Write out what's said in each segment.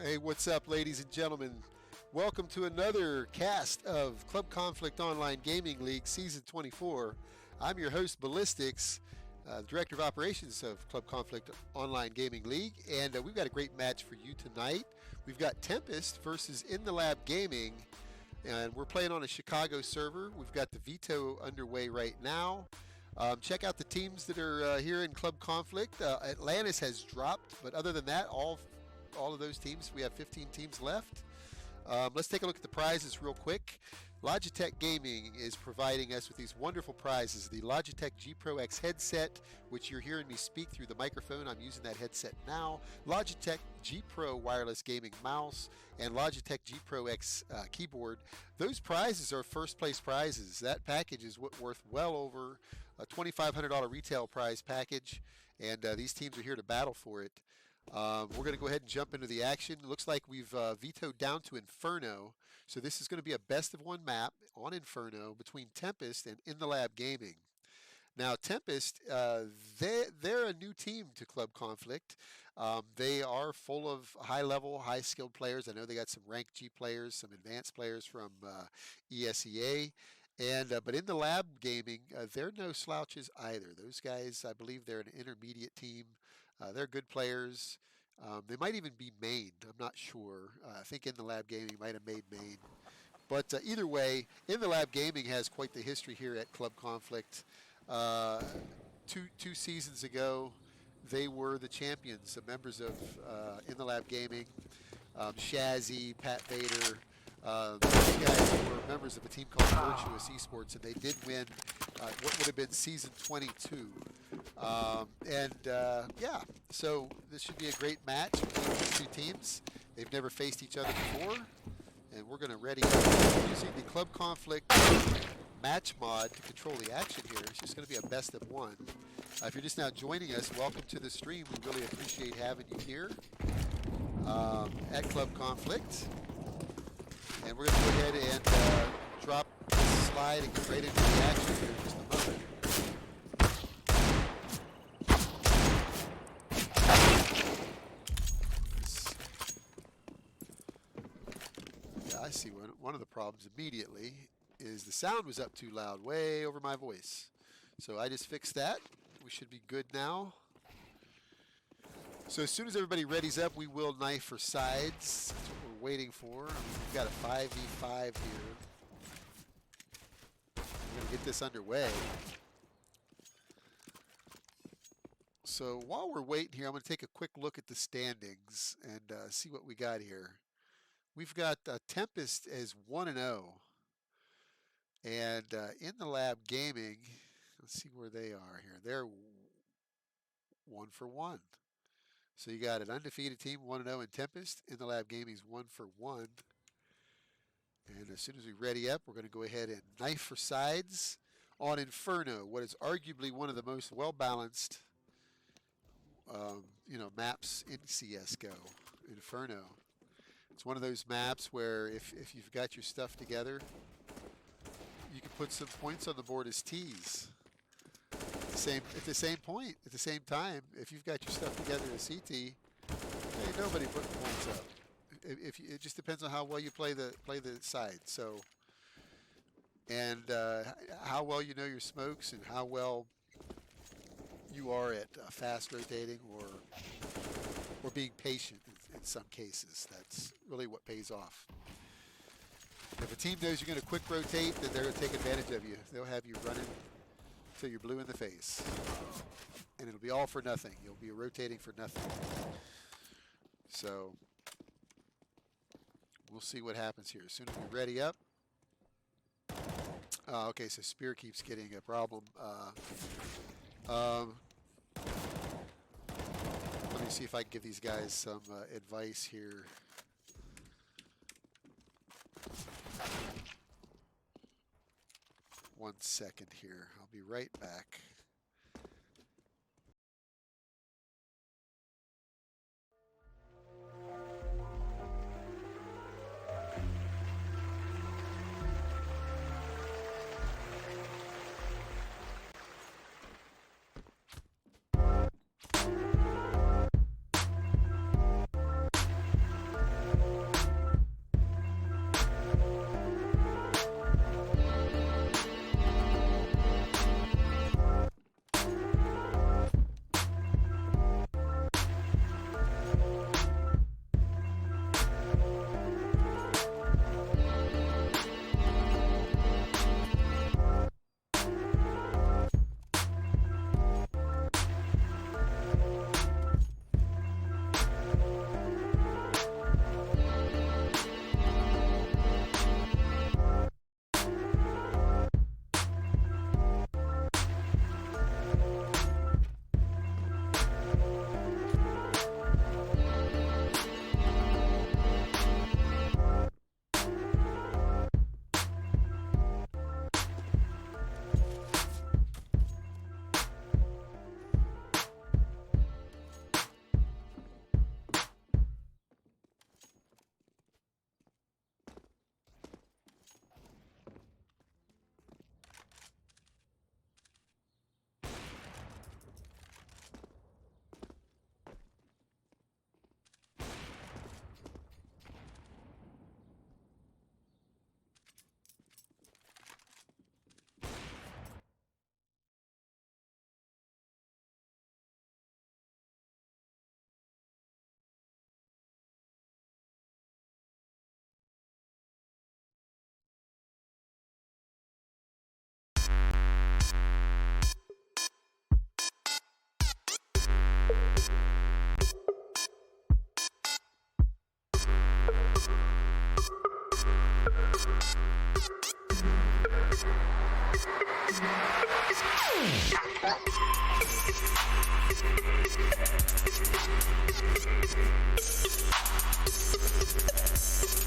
Hey, what's up, ladies and gentlemen? Welcome to another cast of Club Conflict Online Gaming League Season 24. I'm your host, Ballistics, Director of Operations of Club Conflict Online Gaming League, and we've got a great match for you tonight. We've got Tempest versus In the Lab Gaming, and we're playing on a Chicago server. We've got the veto underway right now. Check out the teams that are here in Club Conflict. Atlantis has dropped, but other than that, all of those teams, we have 15 teams left. Let's take a look at the prizes real quick. Logitech Gaming is providing us with these wonderful prizes. The Logitech G Pro X headset, which you're hearing me speak through the microphone. I'm using that headset now. Logitech G Pro wireless gaming mouse and Logitech G Pro X keyboard. Those prizes are first place prizes. That package is worth well over a $2,500 retail prize package, and these teams are here to battle for it. We're going to go ahead and jump into the action. It looks like we've vetoed down to Inferno. So this is going to be a best of one map on Inferno between Tempest and In the Lab Gaming. Now, Tempest, they're a new team to Club Conflict. They are full of high-level, high-skilled players. I know they got some ranked G players, some advanced players from ESEA. But In the Lab Gaming, they're no slouches either. Those guys, I believe they're an intermediate team. They're good players. They might even be main. I'm not sure. I think In the Lab Gaming might have made main. But either way, In the Lab Gaming has quite the history here at Club Conflict. Two seasons ago, they were the champions, the members of In the Lab Gaming. Shazzy, Pat Bader. These guys were members of a team called Virtuous Esports, and they did win what would have been season 22. Yeah, so this should be a great match between these two teams. They've never faced each other before, and we're going to ready up using the Club Conflict match mod to control the action here. It's just going to be a best of one. If you're just now joining us, welcome to the stream. We really appreciate having you here at Club Conflict. And we're going to go ahead and drop the slide and get right into the action here in just a moment. Yeah, I see one of the problems immediately is the sound was up too loud, way over my voice. So I just fixed that. We should be good now. So as soon as everybody readies up, we will knife for sides. That's what we're waiting for. We've got a 5v5 here. We're going to get this underway. So while we're waiting here, I'm going to take a quick look at the standings and see what we got here. We've got Tempest as 1-0. And In the Lab Gaming, let's see where they are here. They're 1-for-1. So you got an undefeated team, 1-0 in Tempest. In the Lab Gaming's 1-for-1. And as soon as we ready up, we're going to go ahead and knife for sides on Inferno, what is arguably one of the most well-balanced, maps in CS:GO. Inferno. It's one of those maps where if you've got your stuff together, you can put some points on the board as T's. At the same time, if you've got your stuff together as CT, ain't nobody putting points up. It just depends on how well you play the side. So, and how well you know your smokes and how well you are at fast rotating or being patient in some cases. That's really what pays off. If a team knows you're going to quick rotate, then they're going to take advantage of you. They'll have you running till you're blue in the face. And it'll be all for nothing. You'll be rotating for nothing. So we'll see what happens here. As soon as we ready up. Okay, so Spear keeps getting a problem. Let me see if I can give these guys some advice here. One second here. I'll be right back.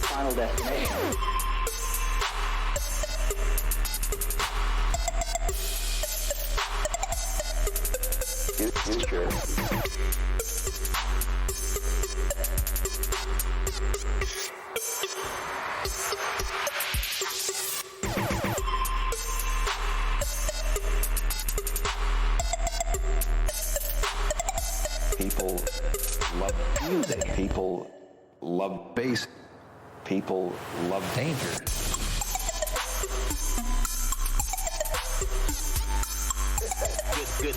Final destination. Future. People love music. People love bass. People love danger. Good.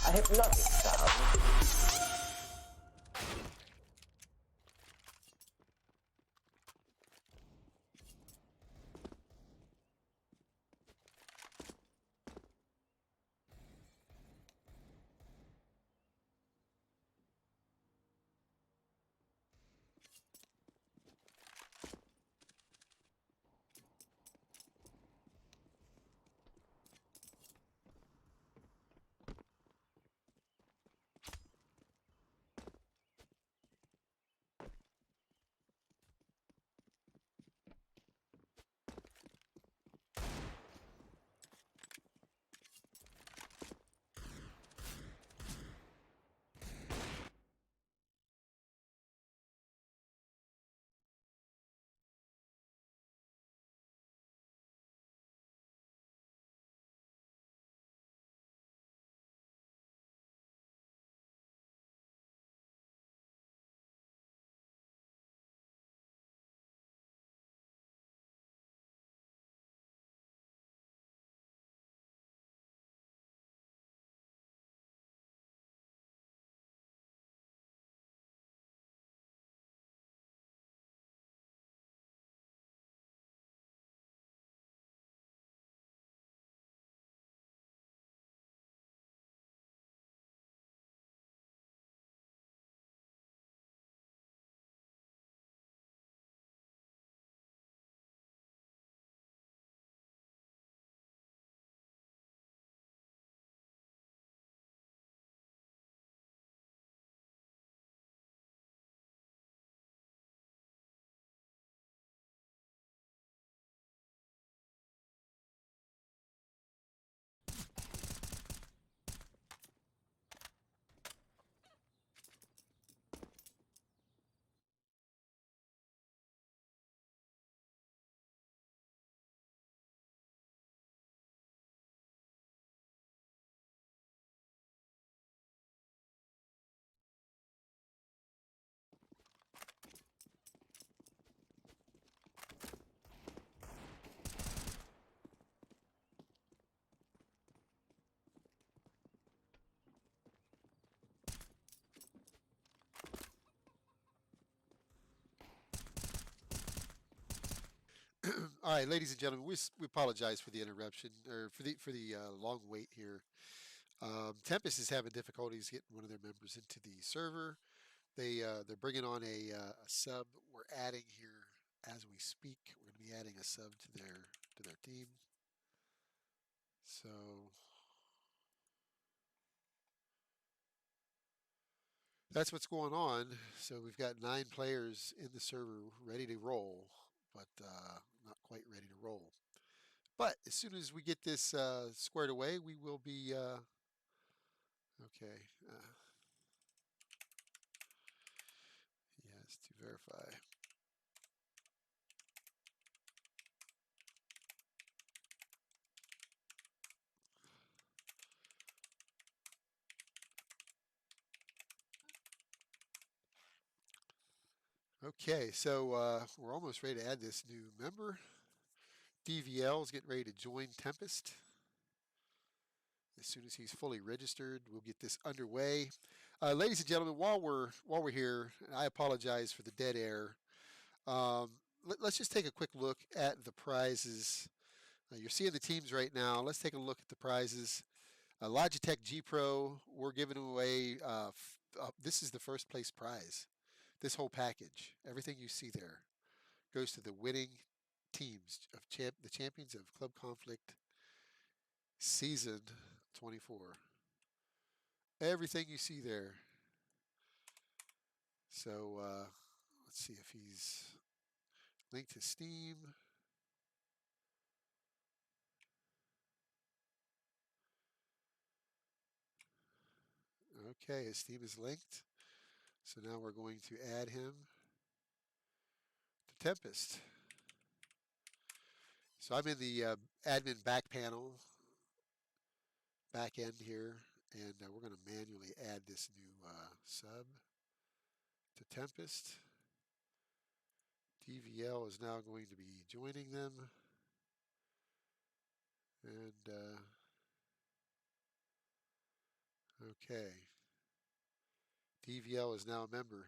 A hypnotic sound. All right, ladies and gentlemen, we apologize for the interruption or for the long wait here. Tempest is having difficulties getting one of their members into the server. They're bringing on a sub. We're adding here as we speak. We're going to be adding a sub to their team. So that's what's going on. So we've got 9 players in the server ready to roll, but not quite ready to roll. But as soon as we get this squared away, we will be okay. Yes, to verify. Okay, so we're almost ready to add this new member. DVL is getting ready to join Tempest. As soon as he's fully registered, we'll get this underway. Ladies and gentlemen, while we're here, I apologize for the dead air. Let's just take a quick look at the prizes. You're seeing the teams right now. Let's take a look at the prizes. Logitech G Pro, we're giving away, this is the first place prize. This whole package, everything you see there, goes to the winning teams of the champions of Club Conflict Season 24. Everything you see there. So let's see if he's linked to Steam. Okay, his Steam is linked. So now we're going to add him to Tempest. So I'm in the admin back panel, back end here, and we're going to manually add this new sub to Tempest. DVL is now going to be joining them. And okay, DVL is now a member.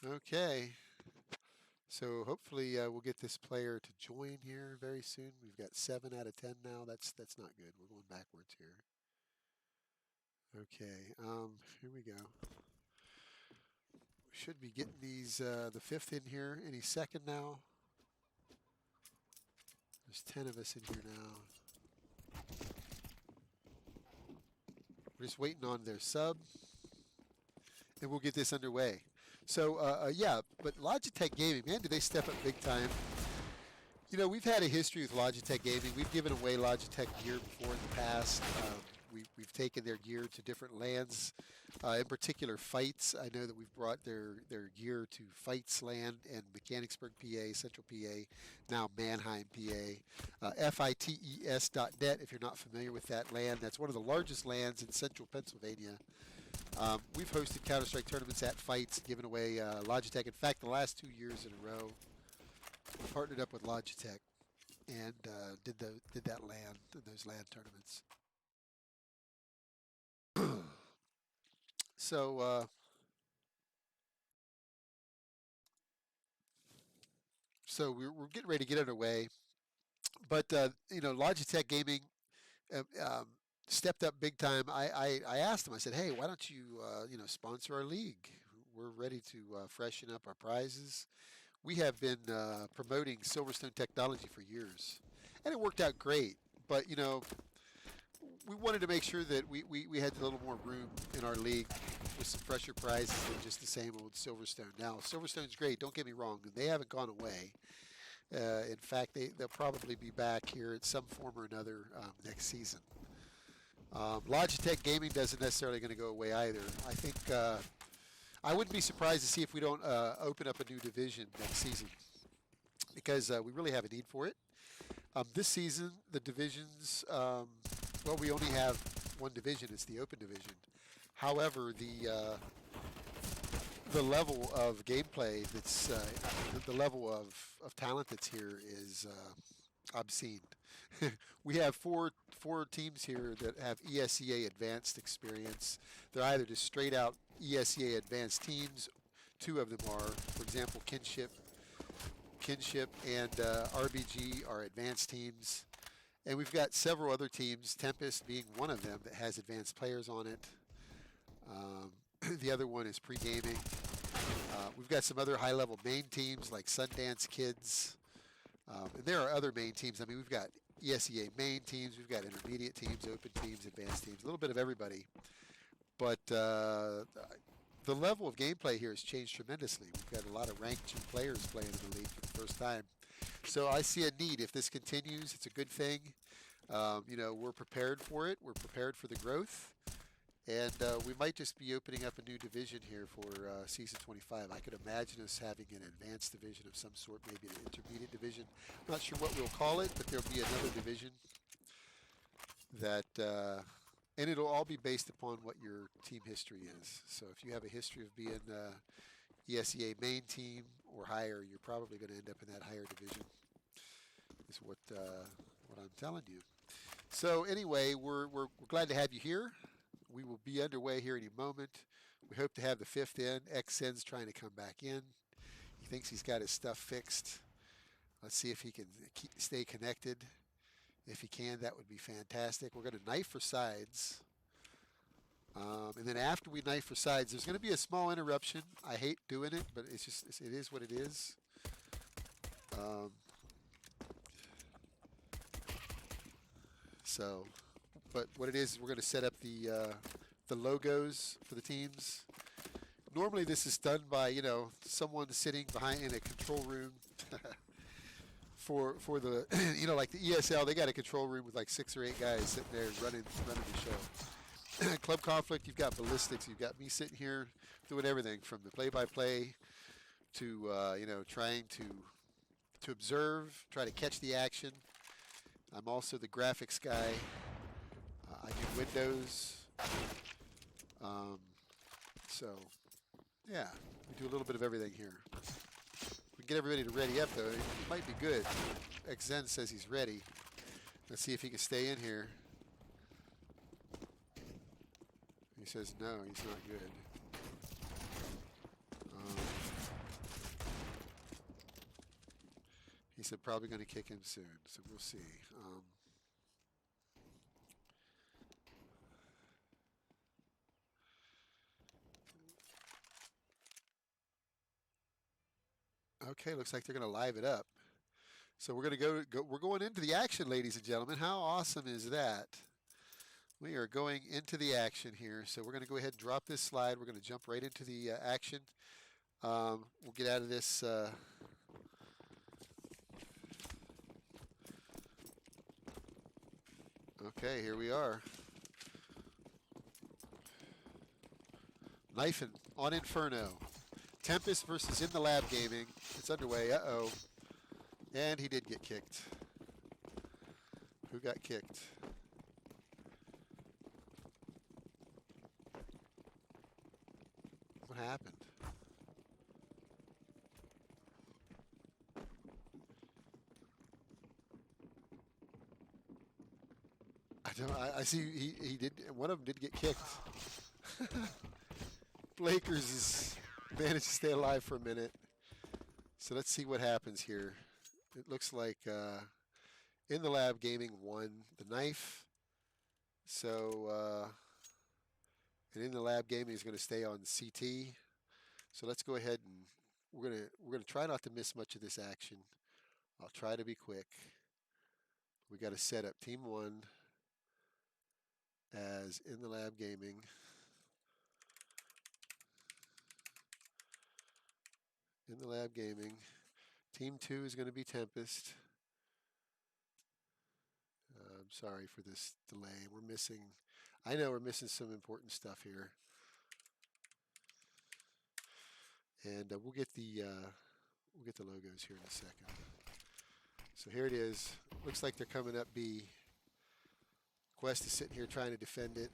Okay, so hopefully we'll get this player to join here very soon. We've got 7 out of 10 now. That's not good. We're going backwards here. Okay, here we go. We should be getting these the 5th in here any second now. There's 10 of us in here now. We're just waiting on their sub, and we'll get this underway. So yeah, but Logitech Gaming, man, did they step up big time. You know, we've had a history with Logitech Gaming. We've given away Logitech gear before in the past. We've taken their gear to different lands, in particular fights. I know that we've brought their gear to Fights Land and Mechanicsburg, PA, Central PA, now Mannheim, PA. FITES.net, if you're not familiar with that land. That's one of the largest lands in central Pennsylvania. We've hosted Counter-Strike tournaments at Fights, given away Logitech. In fact, the last 2 years in a row, we partnered up with Logitech and did that land, those land tournaments. So so we're getting ready to get underway, but you know, Logitech Gaming stepped up big time. I asked them. I said, hey, why don't you you know, sponsor our league? We're ready to freshen up our prizes. We have been promoting Silverstone technology for years, and it worked out great. But you know, we wanted to make sure that we had a little more room in our league with some fresher prizes than just the same old Silverstone. Now, Silverstone's great, don't get me wrong. They haven't gone away. In fact, they'll probably be back here in some form or another next season. Logitech Gaming doesn't necessarily going to go away either. I think I wouldn't be surprised to see if we don't open up a new division next season, because we really have a need for it. This season, the divisions, well, we only have one division. It's the open division. However, the level of gameplay that's the level of talent that's here is obscene. We have four teams here that have ESEA advanced experience. They're either just straight out ESEA advanced teams. 2 of them are, for example, Kinship and RBG are advanced teams. And we've got several other teams, Tempest being one of them, that has advanced players on it. The other one is pre-gaming. We've got some other high-level main teams like Sundance Kids. And there are other main teams. I mean, we've got ESEA main teams, we've got intermediate teams, open teams, advanced teams, a little bit of everybody. But the level of gameplay here has changed tremendously. We've got a lot of ranked 2 players playing in the league for the first time. So I see a need. If this continues, it's a good thing. You know, we're prepared for it. We're prepared for the growth. And we might just be opening up a new division here for Season 25. I could imagine us having an advanced division of some sort, maybe an intermediate division. I'm not sure what we'll call it, but there'll be another division that, and it'll all be based upon what your team history is. So if you have a history of being ESEA main team or higher, you're probably going to end up in that higher division, is what I'm telling you. So anyway, we're glad to have you here. We will be underway here any moment. We hope to have the 5th in. XN's trying to come back in. He thinks he's got his stuff fixed. Let's see if he can stay connected. If he can, that would be fantastic. We're going to knife for sides. And then after we knife for sides, there's going to be a small interruption. I hate doing it, but it is what it is. But what it is we're going to set up the logos for the teams. Normally this is done by, someone sitting behind in a control room. For the, like the ESL, they got a control room with like 6 or 8 guys sitting there running the show. Club Conflict, you've got Ballistics, you've got me sitting here doing everything from the play-by-play to, trying to observe, try to catch the action. I'm also the graphics guy. I do Windows. So, yeah, we do a little bit of everything here. We can get everybody to ready up, though. It might be good. XZen says he's ready. Let's see if he can stay in here. He says no, he's not good. He said probably going to kick him soon, so we'll see. Okay, looks like they're going to live it up. So we're going to we're going into the action, ladies and gentlemen. How awesome is that? We are going into the action here. So we're going to go ahead and drop this slide. We're going to jump right into the action. We'll get out of this. Okay, here we are. Knifing on Inferno. Tempest versus In the Lab Gaming. It's underway. Uh-oh. And he did get kicked. Who got kicked? What happened? I see he did. One of them did get kicked. Blakers is managed to stay alive for a minute. So let's see what happens here. It looks like In the Lab Gaming won the knife. So and In the Lab Gaming is going to stay on CT. So let's go ahead and we're gonna try not to miss much of this action. I'll try to be quick. We got to set up Team 1 as In the Lab Gaming. In the Lab Gaming. Team 2 is going to be Tempest. I'm sorry for this delay. I know we're missing some important stuff here. And we'll get the logos here in a second. So here it is. Looks like they're coming up B. Quest is sitting here trying to defend it.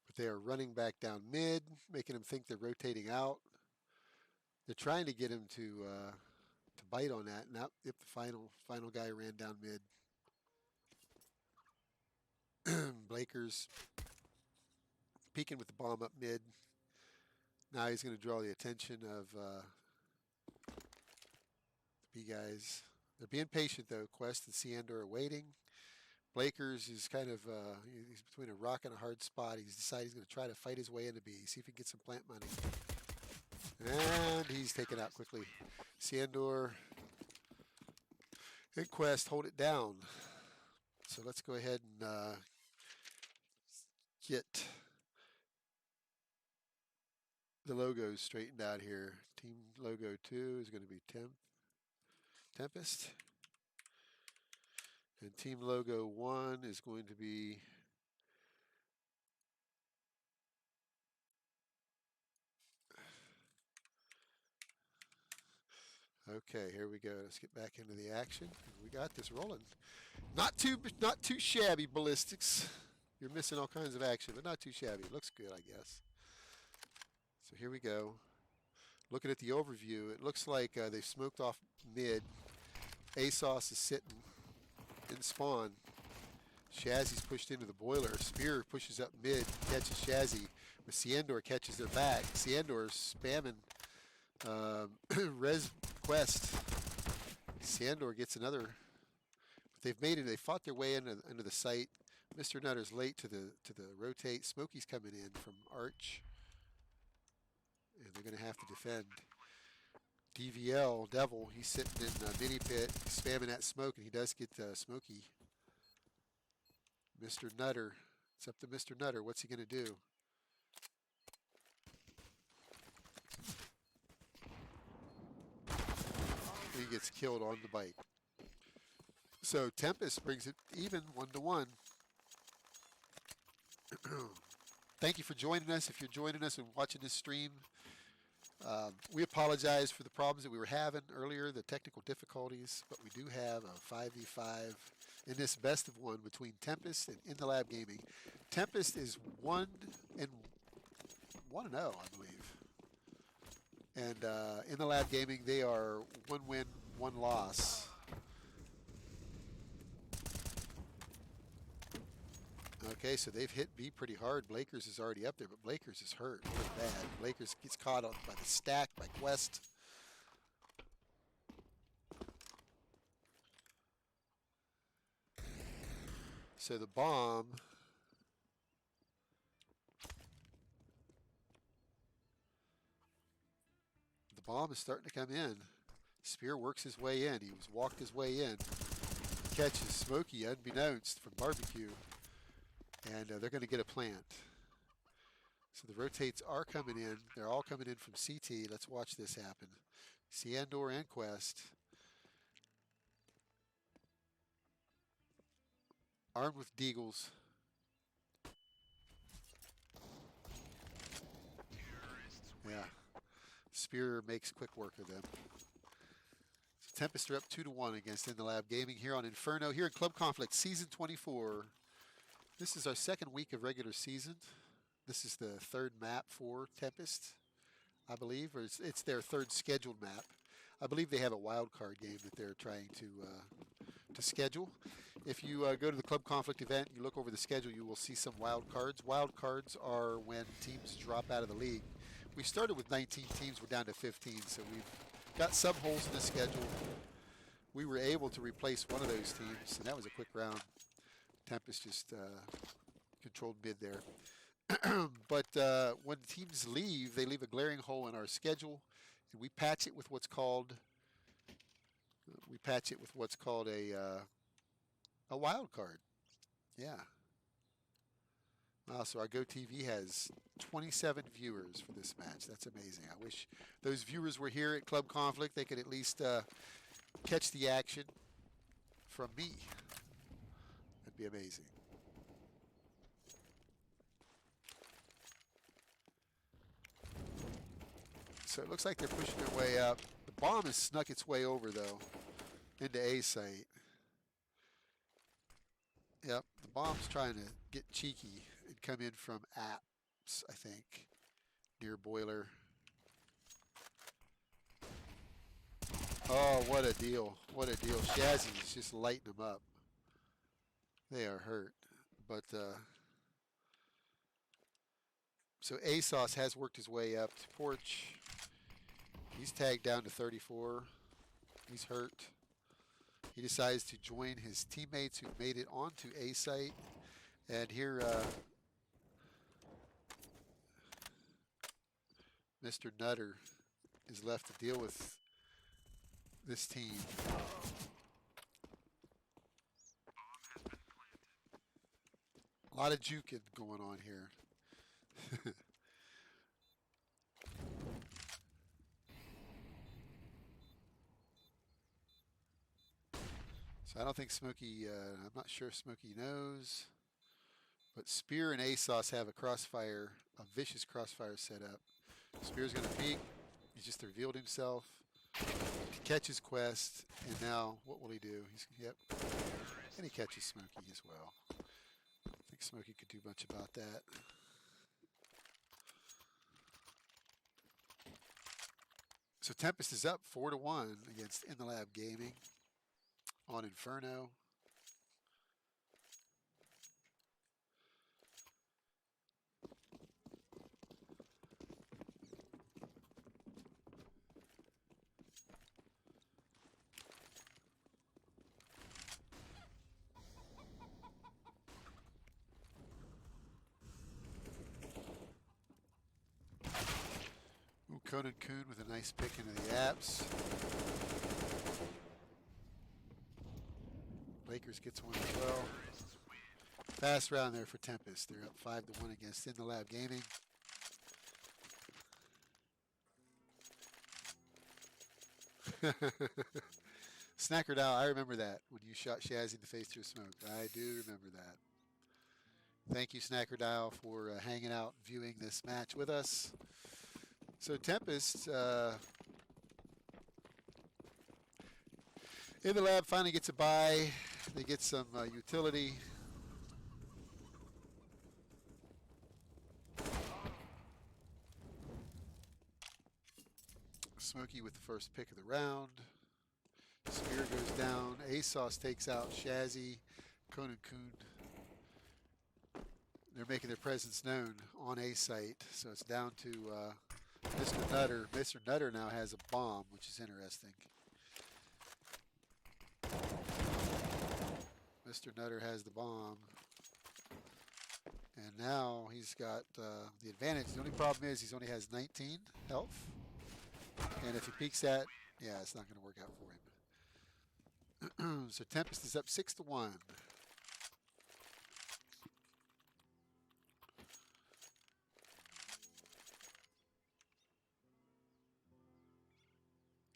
But they are running back down mid, making them think they're rotating out. They're trying to get him to bite on that. Now, if the final guy ran down mid. Blakers peeking with the bomb up mid. Now he's going to draw the attention of the B guys. They're being patient though. Quest and Ciandor are waiting. Blakers is kind of he's between a rock and a hard spot. He's decided he's going to try to fight his way into B. See if he can get some plant money. And he's taken out quickly. Ciandor and Quest hold it down. So let's go ahead and get the logos straightened out here. Team logo 2 is going to be Tempest. And team logo 1 is going to be okay, here we go. Let's get back into the action. We got this rolling. Not too shabby, Ballistics. You're missing all kinds of action, but not too shabby. Looks good, I guess. So here we go. Looking at the overview, it looks like they've smoked off mid. ASOS is sitting in spawn. Shazzy's pushed into the boiler. Spear pushes up mid, catches Shazzy. But Ciandor catches their back. Ciandor's spamming res quest. Ciandor gets another. But they've made it. They fought their way into the site. Mr. Nutter's late to the rotate. Smokey's coming in from Arch, and they're going to have to defend. DVL Devil, he's sitting in mini pit, spamming that smoke, and he does get Smokey. Mr. Nutter, it's up to Mr. Nutter. What's he going to do? He gets killed on the bike. So Tempest brings it even 1-1. Thank you for joining us. If you're joining us and watching this stream, we apologize for the problems that we were having earlier, the technical difficulties, but we do have a 5v5 in this best of one between Tempest and In the Lab Gaming. Tempest is 1-0, I believe. And In the Lab Gaming, they are 1 win, 1 loss. Okay, so they've hit B pretty hard. Blakers is already up there, but Blakers is hurt really bad. Blakers gets caught up by the stack by Quest. So the bomb is starting to come in. Spear works his way in. He was walked his way in. Catches Smokey unbeknownst from barbecue. And they're going to get a plant. So the rotates are coming in. They're all coming in from CT. Let's watch this happen. Ciandor and Quest. Armed with deagles. Yeah. Spear makes quick work of them. So Tempest are up 2-1 against In the Lab Gaming here on Inferno, here in Club Conflict Season 24. This is our second week of regular season. This is the third map for Tempest, I believe, or it's their third scheduled map. I believe they have a wild card game that they're trying to schedule. If you go to the Club Conflict event, you look over the schedule, you will see some wild cards. Wild cards are when teams drop out of the league. We started with 19 teams, we're down to 15, so we've got some holes in the schedule. We were able to replace one of those teams, and that was a quick round. Tempest just controlled mid there. But when teams leave, they leave a glaring hole in our schedule, and we patch it with what's called a wild card. Yeah. Wow, so our GoTV has 27 viewers for this match. That's amazing. I wish those viewers were here at Club Conflict. They could at least catch the action from me. That'd be amazing. So it looks like they're pushing their way up. The bomb has snuck its way over, though, into A site. Yep, the bomb's trying to get cheeky and come in from apps, I think, near boiler. Oh, what a deal. What a deal. Shazzy's just lighting them up. They are hurt. But, so ASOS has worked his way up to Porch. He's tagged down to 34. He's hurt. He decides to join his teammates who made it onto A site. And here, Mr. Nutter is left to deal with this team. A lot of juking going on here. So I don't think Smokey, I'm not sure if Smokey knows, but Spear and ASOS have a crossfire, a vicious crossfire set up. Spear's going to peek. He just revealed himself. He catches Quest, and now what will he do? Yep. And he catches Smokey as well. I think Smokey could do much about that. So Tempest is up 4-1 against In the Lab Gaming on Inferno. Ooh, Conan Kuhn with a nice pick into the apps. Lakers gets one as well. Fast round there for Tempest. They're up 5-1 against In the Lab Gaming. Snacker Dow, I remember that when you shot Shazzy in the face through smoke. I do remember that. Thank you, Snacker Dow, for hanging out and viewing this match with us. So Tempest In the Lab finally gets a bye. They get some utility. Smokey with the first pick of the round. Spear goes down. ASOS takes out Shazzy. Conan Kuhn. They're making their presence known on A site. So it's down to Mr. Nutter. Mr. Nutter now has a bomb, which is interesting. Mr. Nutter has the bomb. And now he's got the advantage. The only problem is he only has 19 health. And if he peeks that, yeah, it's not going to work out for him. So Tempest is up 6-1.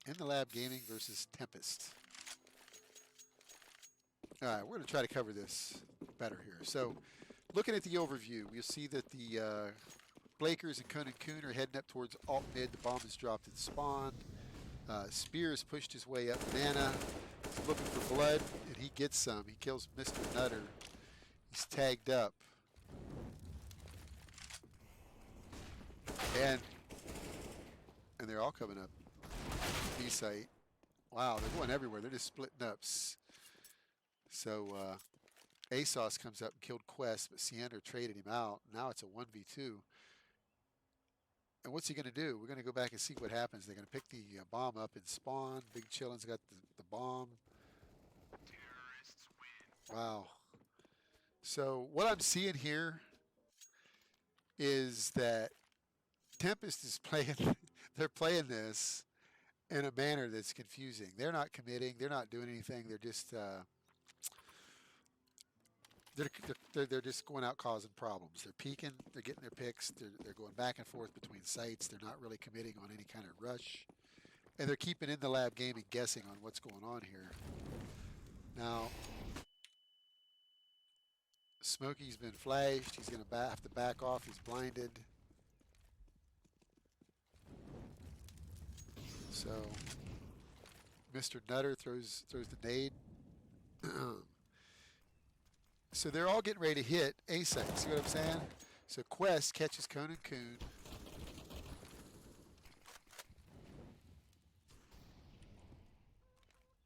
In the Lab Gaming versus Tempest. All right, we're going to try to cover this better here. So looking at the overview, you'll see that the Blakers and Conan Kuhn are heading up towards alt mid. The bomb is dropped at spawn. Spears pushed his way up Banana. He's looking for blood, and he gets some. He kills Mr. Nutter. He's tagged up. And they're all coming up. B site. Wow, they're going everywhere. They're just splitting up. So ASOS comes up and killed Quest, but Siander traded him out. Now it's a 1v2. And what's he going to do? We're going to go back and see what happens. They're going to pick the bomb up and spawn. Big Chillin's got the bomb. Wow. So what I'm seeing here is that Tempest is playing, they're playing this in a manner that's confusing. They're not committing. They're not doing anything. They're just they're just going out causing problems. They're peeking. They're getting their picks. They're going back and forth between sites. They're not really committing on any kind of rush. And they're keeping In the Lab Gaming guessing on what's going on here. Now, Smokey's been flashed. He's going to have to back off. He's blinded. So Mr. Nutter throws the nade. So they're all getting ready to hit A site. See what I'm saying? So Quest catches Conan Kuhn.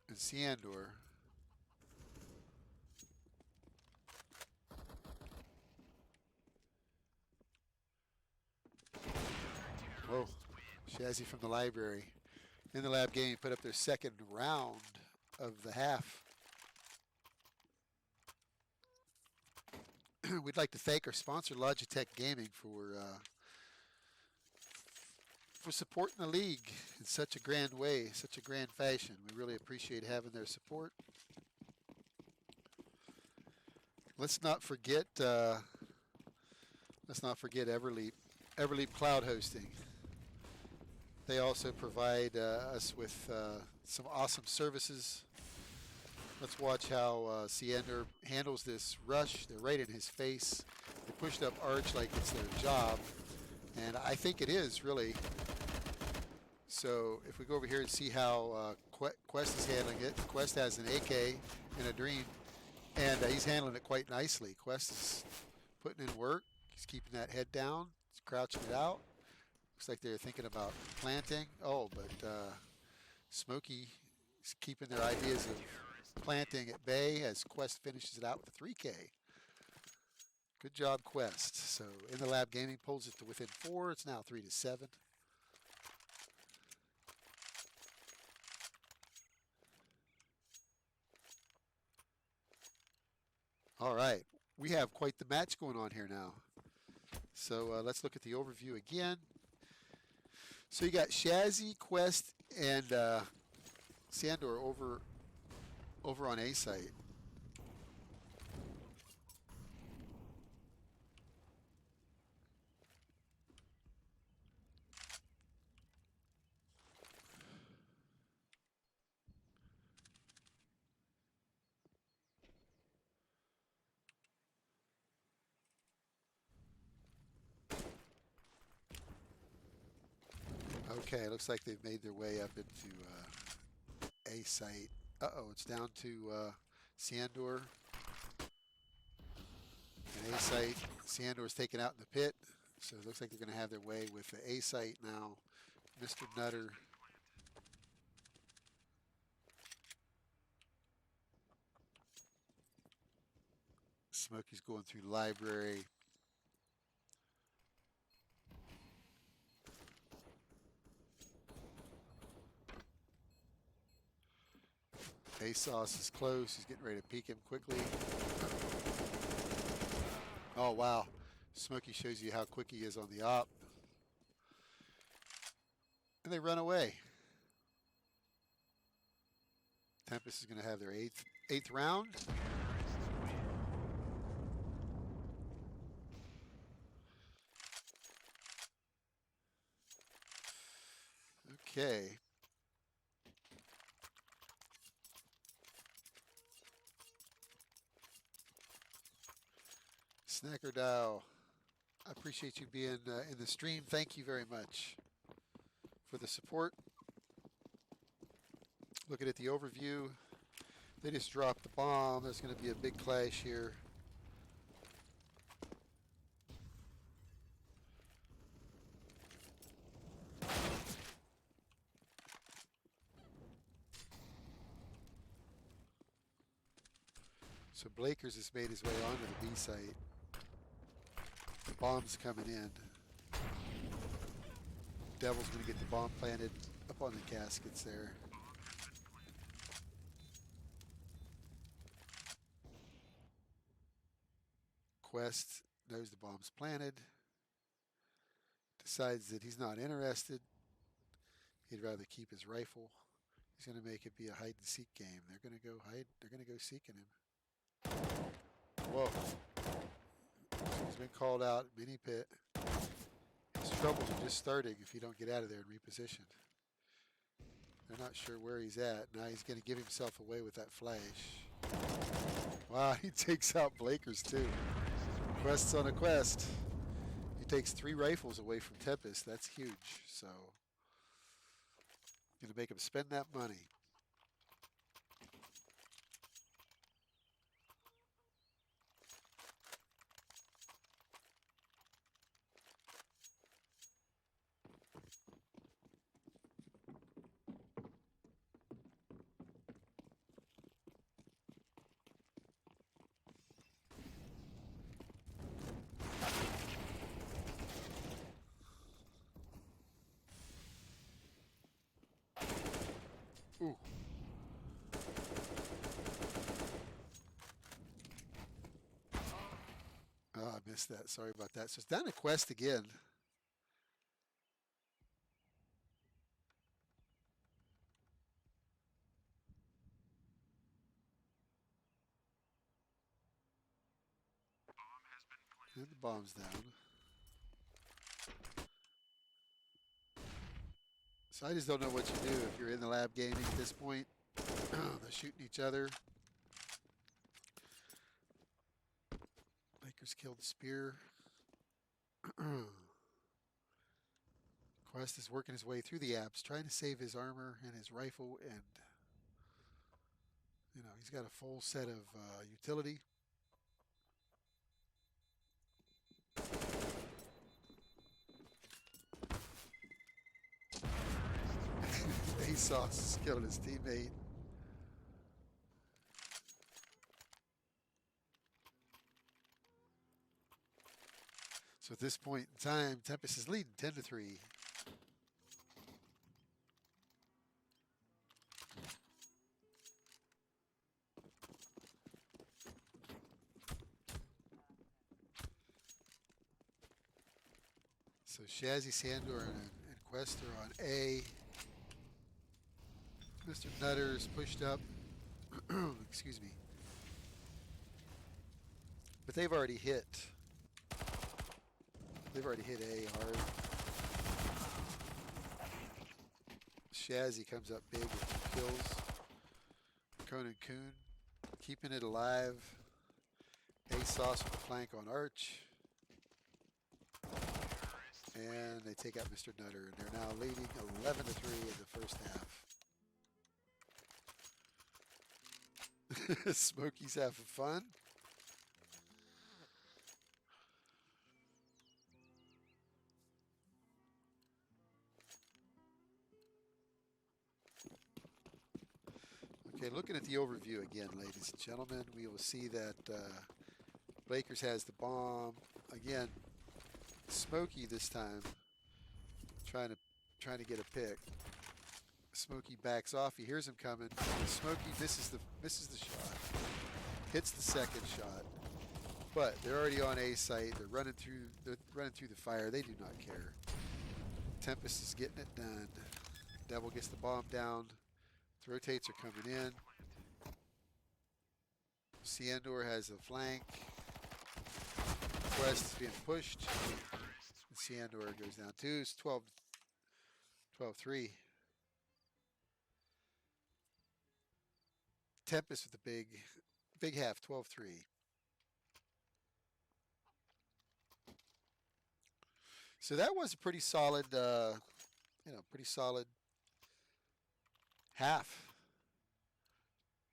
And Siandor. Whoa. Shazzy from the library. In the Lab Game put up their second round of the half. We'd like to thank our sponsor, Logitech Gaming, for supporting the league in such a grand way, such a grand fashion. We really appreciate having their support. Let's not forget Everleap Cloud Hosting. They also provide us with some awesome services. Let's watch how Siander handles this rush. They're right in his face. They pushed up Arch like it's their job. And I think it is, really. So if we go over here and see how Quest is handling it. Quest has an AK and a Dream. And he's handling it quite nicely. Quest is putting in work. He's keeping that head down. He's crouching it out. Looks like they're thinking about planting. Oh, but Smokey is keeping their ideas of planting at bay as Quest finishes it out with a 3K. Good job, Quest. So In the Lab Gaming pulls it to within 4. It's now 3-7. All right, we have quite the match going on here now. So let's look at the overview again. So you got Shazzy, Quest, and Sandor over on A site. Okay, looks like they've made their way up into A site. Uh-oh, it's down to Sandor. And A site, Sandor's taken out in the pit. So it looks like they're going to have their way with the A site now. Mr. Nutter. Smokey's going through the library. ASOS is close. He's getting ready to peek him quickly. Oh, wow. Smokey shows you how quick he is on the op. And they run away. Tempest is going to have their eighth round. Okay. Snacker Dow, I appreciate you being in the stream. Thank you very much for the support. Looking at the overview, they just dropped the bomb. There's going to be a big clash here. So Blakers has made his way onto the B site. The bomb's coming in. Devil's going to get the bomb planted up on the caskets there. Quest knows the bomb's planted. Decides that he's not interested. He'd rather keep his rifle. He's going to make it be a hide and seek game. They're going to go hide. They're going to go seeking him. Whoa. He's been called out, mini pit. His troubles are just starting if you don't get out of there and reposition. They're not sure where he's at. Now he's going to give himself away with that flash. Wow, he takes out Blakers too. Quest's on a quest. He takes 3 rifles away from Tempest. That's huge. So, going to make him spend that money. Ooh. Oh, I missed that. Sorry about that. So it's down to Quest again. And the bomb's down. So I just don't know what you do if you're in the lab gaming at this point. They're shooting each other. Lakers killed the spear. Quest is working his way through the apps, trying to save his armor and his rifle, and you know he's got a full set of utility. ASOS is killing his teammate. So at this point in time, Tempest is leading 10-3. So Shazzy, Sandor, and Quest are on A. Mr. Nutter's pushed up. Excuse me. But they've already hit. They've already hit A hard. Shazzy comes up big with 2 kills. Conan Kuhn keeping it alive. ASOS with the flank on Arch. And they take out Mr. Nutter, and they're now leading 11-3 in the first half. Smokey's having fun. Okay, looking at the overview again, ladies and gentlemen, we will see that Lakers has the bomb. Again, Smokey this time trying to get a pick. Smokey backs off. He hears him coming. Smokey misses the shot. Hits the second shot. But they're already on A site. They're running through the fire. They do not care. Tempest is getting it done. Devil gets the bomb down. Rotates are coming in. Sandor has a flank. Quest is being pushed. And Sandor goes down 2. It's 12-3. Tempest with the big half, 12-3. So that was a pretty solid, pretty solid half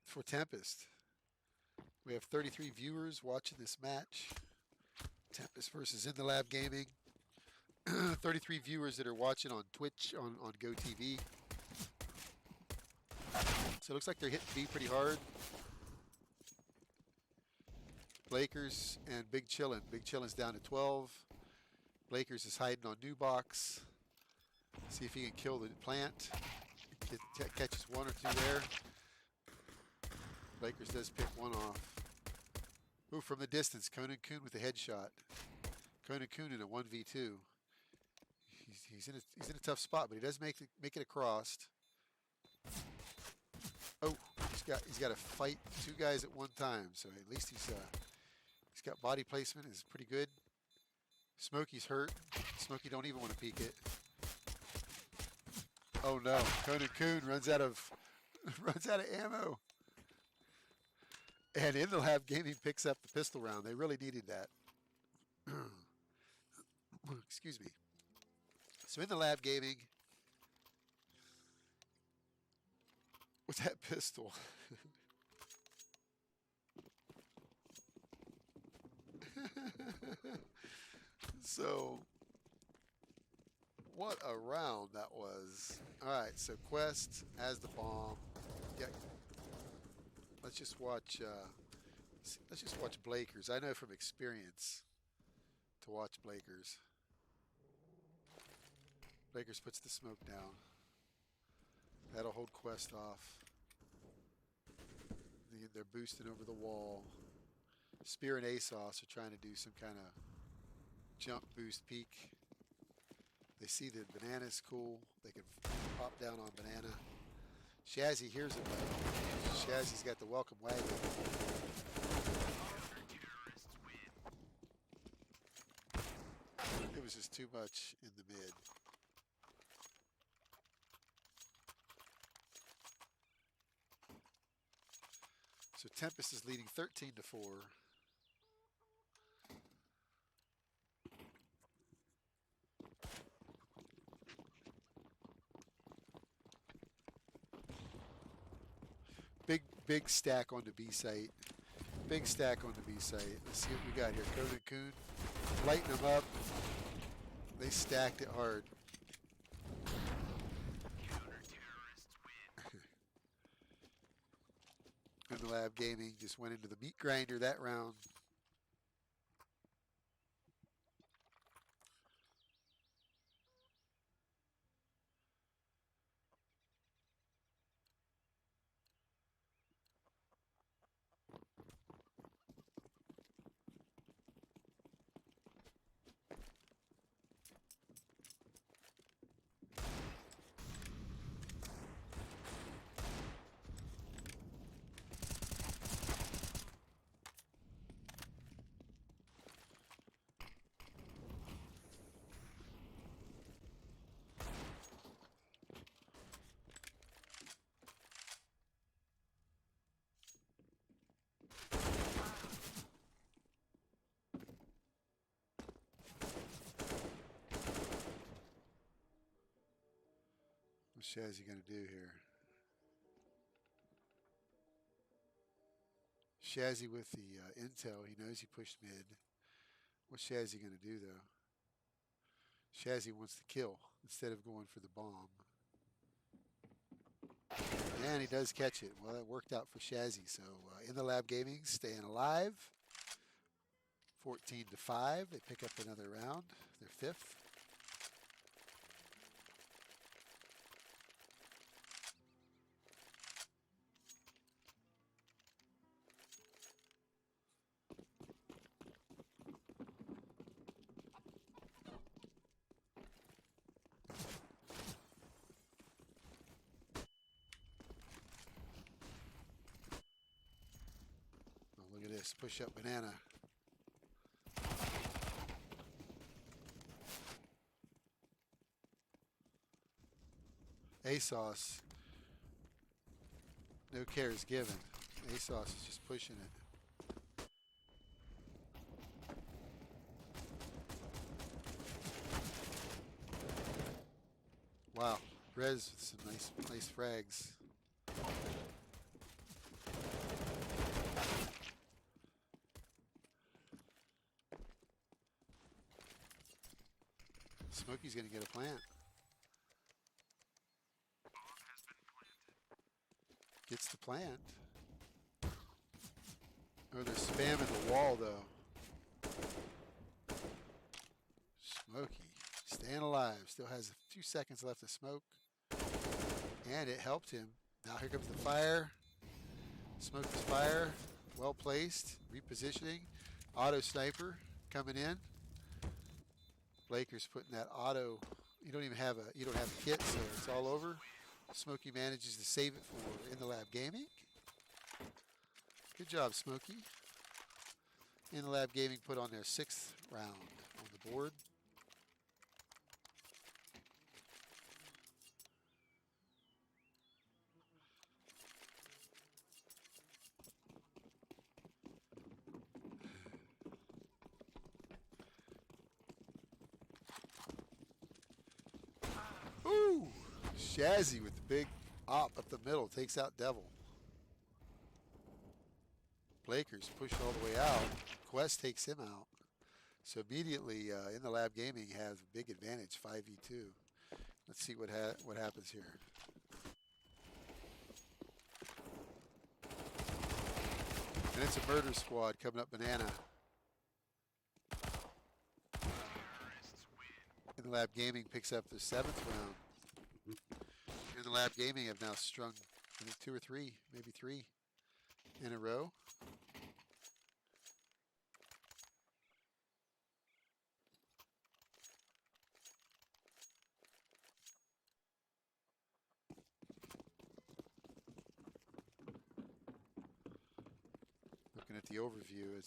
for Tempest. We have 33 viewers watching this match. Tempest versus In the Lab Gaming. 33 viewers that are watching on Twitch, on GoTV. So it looks like they're hitting B pretty hard. Blakers and Big Chillin'. Big Chillin's down to 12. Blakers is hiding on New Box. See if he can kill the plant. Catches 1 or 2 there. Blakers does pick 1 off. Ooh, from the distance, Conan Kuhn with a headshot. Conan Kuhn in a 1v2. He's in a tough spot, but he does make it across. Oh, he's got to fight 2 guys at one time, so at least he's got body placement, is pretty good. Smokey's hurt. Smokey don't even want to peek it. Oh no, Conan Kuhn runs out of ammo. And In the Lab Gaming picks up the pistol round. They really needed that. Excuse me. So In the Lab Gaming with that pistol. So what a round that was. Alright, so Quest has the bomb. Yeah. Let's just watch Blakers. I know from experience to watch Blakers. Blakers puts the smoke down. That'll hold Quest off. They're boosting over the wall. Spear and ASOS are trying to do some kind of jump boost peek. They see the banana's cool. They can pop down on banana. Shazzy hears it though. Shazzy's got the welcome wagon. It was just too much in the mid. So Tempest is leading 13-4. Big stack on the B site. Big stack on the B site. Let's see what we got here. Conan Kuhn. Lighten them up. They stacked it hard. In the Lab Gaming just went into the meat grinder that round. What's Shazzy going to do here? Shazzy with the intel. He knows he pushed mid. What's Shazzy going to do, though? Shazzy wants to kill instead of going for the bomb. And he does catch it. Well, that worked out for Shazzy. So in the Lab Gaming, staying alive. 14-5. They pick up another round. Their fifth. Oh, look at this. Push up banana. ASOS, no cares given. ASOS is just pushing it. Wow, Rez with some nice frags. Smokey's gonna get a plant. Gets the plant. Oh, they're spamming the wall, though. Smokey, staying alive. Still has a few seconds left to smoke. And it helped him. Now here comes the fire. Smokey's fire. Well placed. Repositioning. Auto sniper coming in. Blaker's putting that auto. You don't have a kit, so it's all over. Smokey manages to save it for In the Lab Gaming. Good job, Smokey. In the Lab Gaming put on their 6th round on the board. Ooh! Shazzy with the big op up the middle, takes out Devil. Blakers pushed all the way out. Quest takes him out. So immediately In the Lab Gaming has a big advantage, 5v2. Let's see what happens here. And it's a murder squad coming up banana. In the Lab Gaming picks up the 7th round. In the Lab Gaming have now strung, I think, 2 or 3, maybe 3 in a row. Looking at the overview,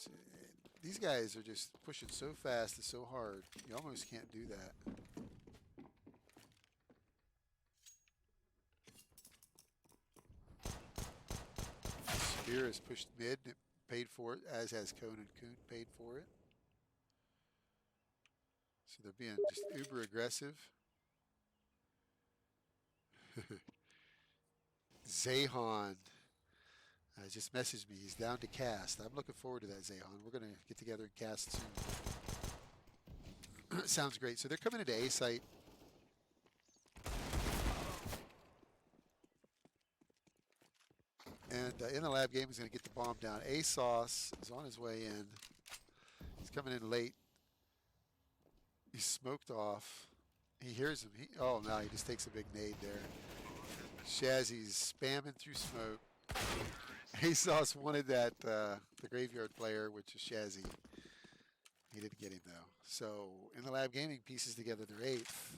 these guys are just pushing so fast and so hard. You almost can't do that. Spear has pushed mid, paid for it, as has Cone and Coon paid for it. So they're being just uber aggressive. Zayhan just messaged me. He's down to cast. I'm looking forward to that, Zayhan. We're going to get together and cast soon. Sounds great. So they're coming into A site. And in the lab game, he's going to get the bomb down. ASOS is on his way in. He's coming in late. He's smoked off. He hears him. Oh, no, he just takes a big nade there. Shazzy's spamming through smoke. ASOS wanted that, the graveyard player, which is Shazzy. He didn't get him, though. So, in the lab gaming, pieces together their 8th.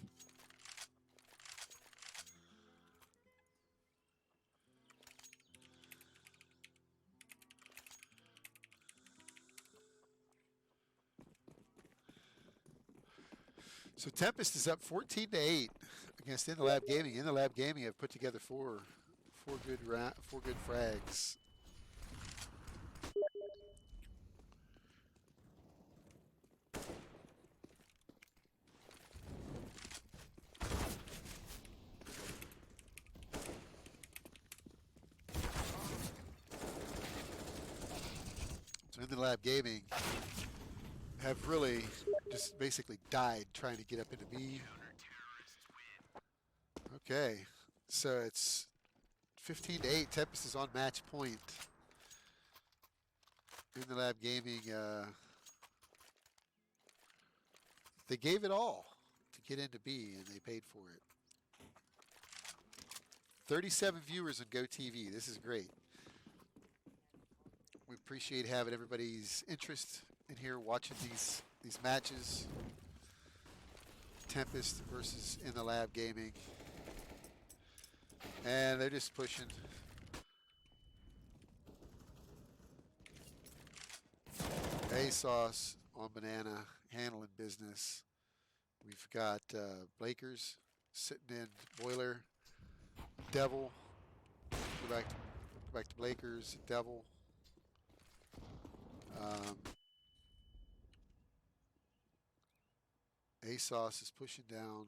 So Tempest is up 14-8 against In the Lab Gaming. In the Lab Gaming have put together four good frags. So In the Lab Gaming have really just basically died trying to get up into B. Okay, so it's 15-8. Tempest is on match point. In the Lab Gaming, they gave it all to get into B, and they paid for it. 37 viewers on GoTV. This is great. We appreciate having everybody's interest in here watching these matches. Tempest versus In the Lab Gaming. And they're just pushing. ASOS on banana, handling business. We've got Blakers sitting in Boiler. Devil. Go back to Blakers. Devil. ASOS is pushing down.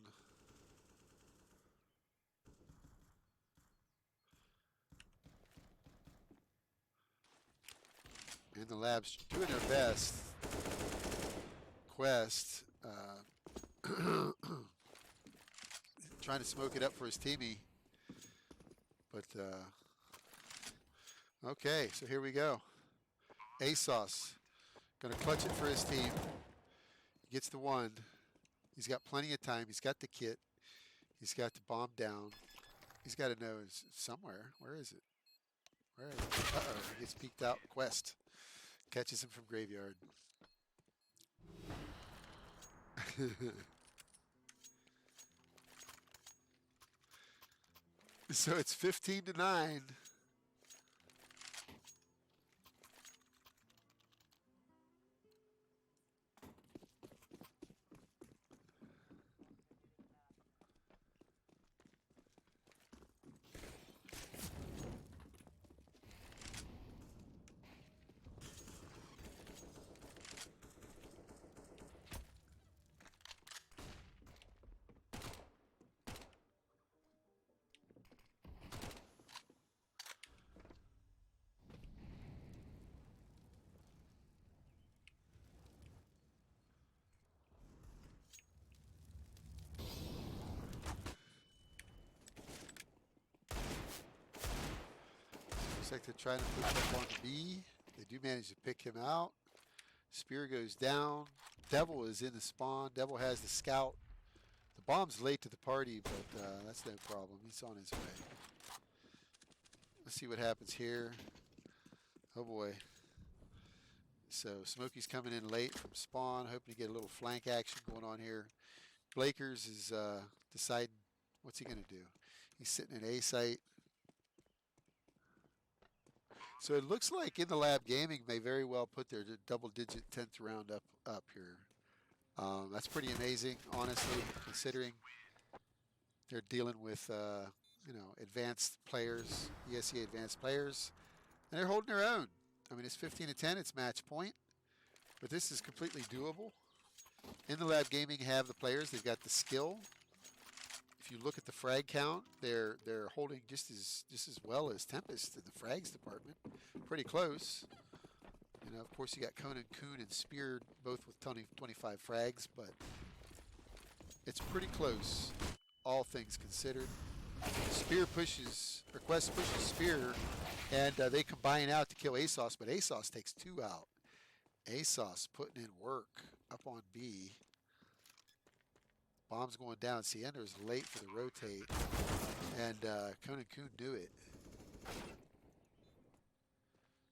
And the lab's doing their best. Quest trying to smoke it up for his teamie. But okay, so here we go. ASOS gonna clutch it for his team. He gets the one. He's got plenty of time. He's got the kit. He's got the bomb down. He's got to know it's somewhere. Where is it? Where is it? Uh-oh. He gets peeked out. Quest catches him from graveyard. So it's 15-9. Looks like they're trying to push up on B. They do manage to pick him out. Spear goes down. Devil is in the spawn. Devil has the scout. The bomb's late to the party, but that's no problem. He's on his way. Let's see what happens here. Oh boy. So Smokey's coming in late from spawn, hoping to get a little flank action going on here. Blakers is deciding what's he going to do. He's sitting in A site. So it looks like In the Lab Gaming may very well put their double-digit 10th round up here. That's pretty amazing, honestly, considering they're dealing with advanced players, ESEA advanced players, and they're holding their own. I mean, it's 15-10, it's match point, but this is completely doable. In the Lab Gaming have the players, they've got the skill. If you look at the frag count, they're holding just as well as Tempest in the frags department. Pretty close. You know, of course, you got Conan, Kuhn, and Spear both with 25 frags, but it's pretty close, all things considered. Quest pushes Spear And they combine out to kill ASOS, but ASOS takes 2 out. ASOS putting in work up on B. Bomb's going down. Siender's late for the rotate. And Conan Kuhn knew it.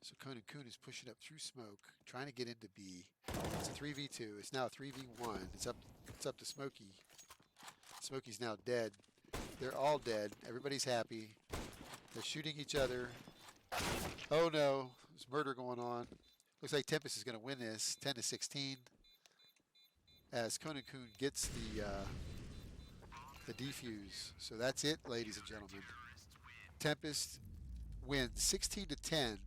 So Conan Kuhn is pushing up through smoke, trying to get into B. It's a 3v2. It's now a 3v1. It's up to Smokey. Smokey's now dead. They're all dead. Everybody's happy. They're shooting each other. Oh no, there's murder going on. Looks like Tempest is going to win this, 10-16, as Conan Kuhn gets the defuse. So that's it, ladies and gentlemen. Tempest wins 16-10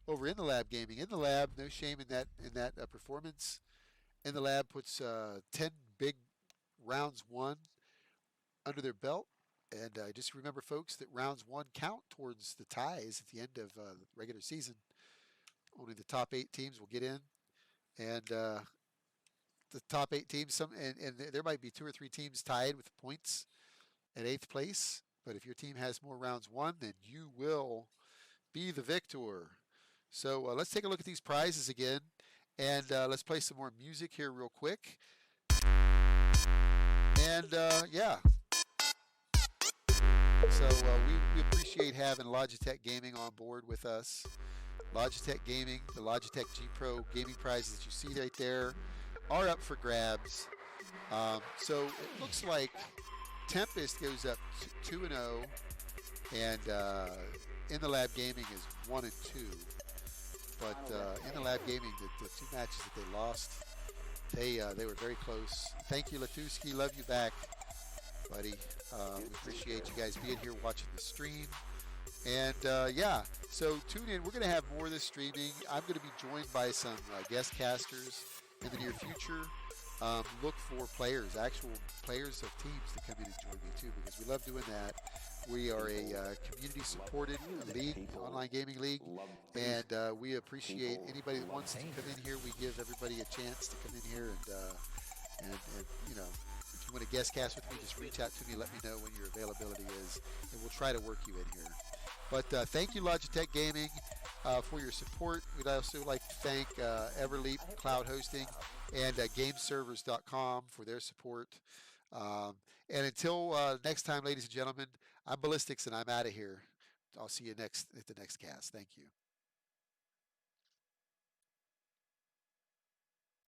over In the Lab Gaming. In the Lab, no shame in that performance. In the Lab puts 10 big rounds won under their belt. And just remember, folks, that rounds won count towards the ties at the end of the regular season. Only the top 8 teams will get in. And the top 8 teams, and there might be 2 or 3 teams tied with points at 8th place. But if your team has more rounds won, then you will be the victor. So let's take a look at these prizes again. And let's play some more music here real quick. And yeah. So we appreciate having Logitech Gaming on board with us. Logitech Gaming, the Logitech G Pro gaming prizes that you see right there are up for grabs. So it looks like Tempest goes up 2-0, and In the Lab Gaming is 1-2. But In the Lab Gaming, the 2 matches that they lost, they were very close. Thank you, Latuski. Love you back, buddy. We appreciate you guys being here watching the stream. And yeah, so tune in. We're going to have more of this streaming. I'm going to be joined by some guest casters in the near future. Look for players, actual players of teams to come in and join me too, because we love doing that. We are a community-supported league, online gaming league, and we appreciate anybody that wants to come in here. We give everybody a chance to come in here, and you know, if you want to guest cast with me, just reach out to me. Let me know when your availability is, and we'll try to work you in here. But thank you, Logitech Gaming, for your support. We'd also like to thank Everleap Cloud Hosting and GameServers.com for their support. And until next time, ladies and gentlemen, I'm Ballistics, and I'm out of here. I'll see you at the next cast. Thank you.